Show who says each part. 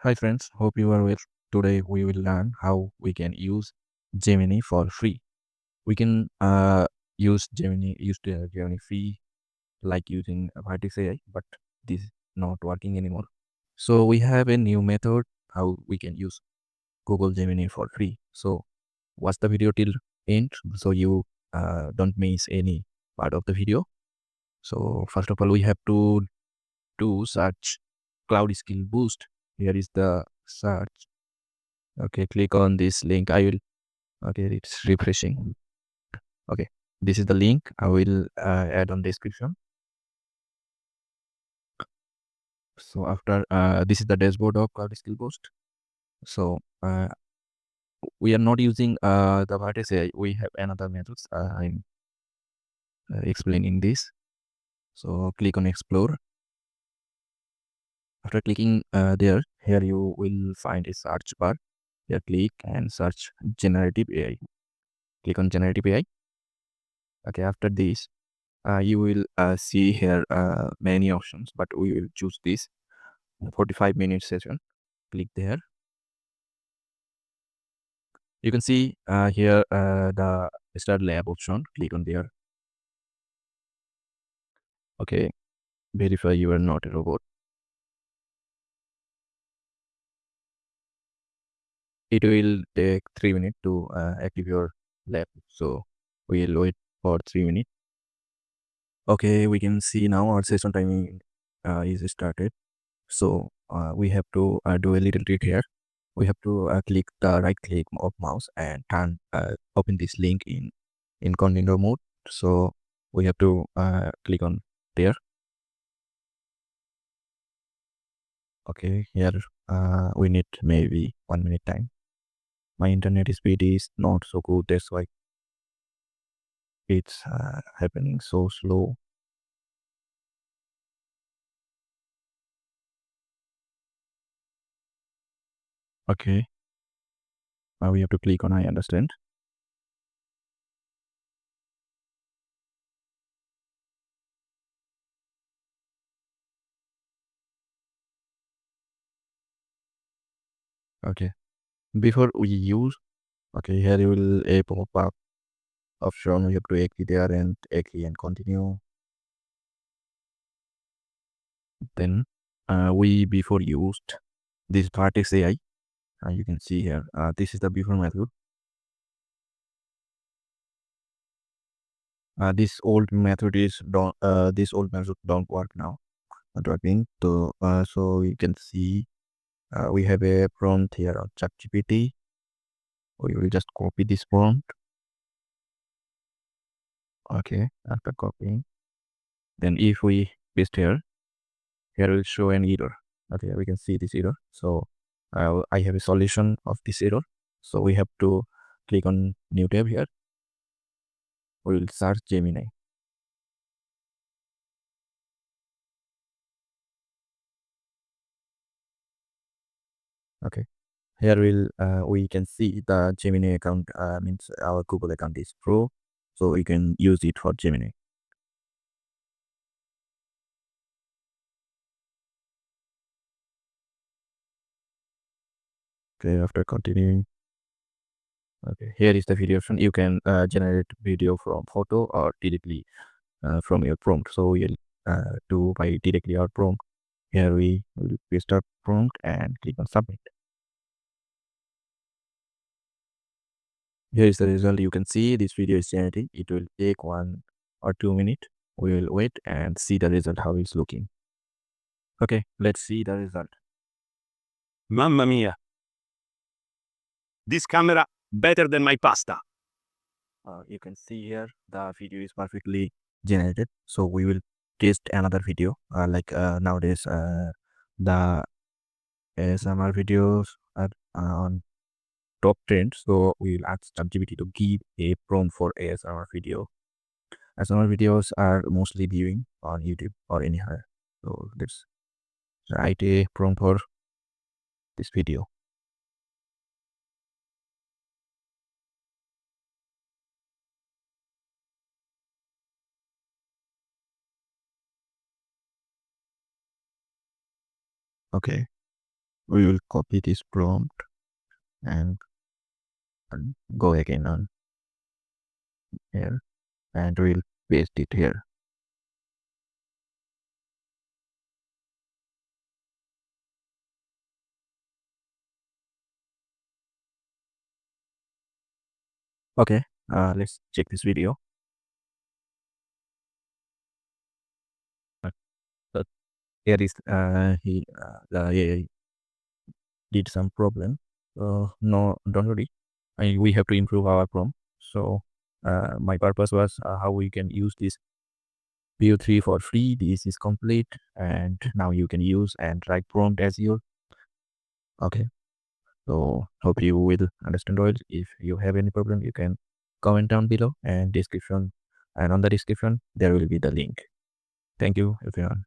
Speaker 1: Hi friends, hope you are well. Today we will learn how we can use Gemini for free. We can use Gemini free like using Vertex AI, but this is not working anymore. So we have a new method how we can use Google Gemini for free. So watch the video till end so you don't miss any part of the video. So first of all, we have to do search cloud skill boost. Here is the search. Okay, click on this link. Okay, it's refreshing. Okay, this is the link I will add on description. So after this is the dashboard of Cloud Skill Boost. So we are not using the Vertex AI. We have another methods. I'm explaining this. So click on explore. After clicking there, here you will find a search bar. Here click and search generative AI. Click on generative AI. Okay, after this you will see here many options, but we will choose this 45-minute session. Click there. You can see here the start lab option. Click on there. Okay, verify you are not a robot. It will take 3 minutes to active your lab, so we'll wait for 3 minutes. Okay, we can see now our session timing is started. So we have to do a little trick here. We have to click the right click of mouse and turn open this link in incognito mode. So we have to click on there. Okay, here we need maybe 1 minute time. My internet speed is not so good, that's why it's happening so slow. Okay, now we have to click on I understand. Okay, before we use, okay, here you will a pop-up option. You have to agree there and agree and continue. Then we before used this Vertex AI. You can see here. This is the before method. This old method is don't. This old method don't work now. Not working. So you can see we have a prompt here on ChatGPT. We will just copy this prompt. Okay. After copying, then if we paste here will show an error. Okay, we can see this error. So I have a solution of this error. So we have to click on new tab here. We will search Gemini. Okay, here we can see the Gemini account means our Google account is pro, so we can use it for Gemini. Okay, after continuing, okay, here is the video option. You can generate video from photo or directly from your prompt. So we'll do by directly our prompt. Here we will paste our prompt and click on submit. Here is the result. You can see this video is generating. It will take 1 or 2 minutes. We will wait and see the result, how it's looking. Okay, let's see the result.
Speaker 2: Mamma mia, this camera better than my pasta.
Speaker 1: You can see here the video is perfectly generated. So we will test another video. Nowadays, the ASMR videos are on top trend. So we will ask ChatGPT to give a prompt for ASMR video. ASMR videos are mostly viewing on YouTube or anywhere. So let's write a prompt for this video. Okay. We will copy this prompt and go again on here and we'll paste it here. Okay, let's check this video. Uh, So here is the AI did some problem. No, don't worry. We have to improve our prompt. So my purpose was how we can use this Veo 3 for free. This is complete, and now you can use and write prompt as your. Okay. So hope you will understand all. If you have any problem, you can comment down below and description. And on the description, there will be the link. Thank you, everyone.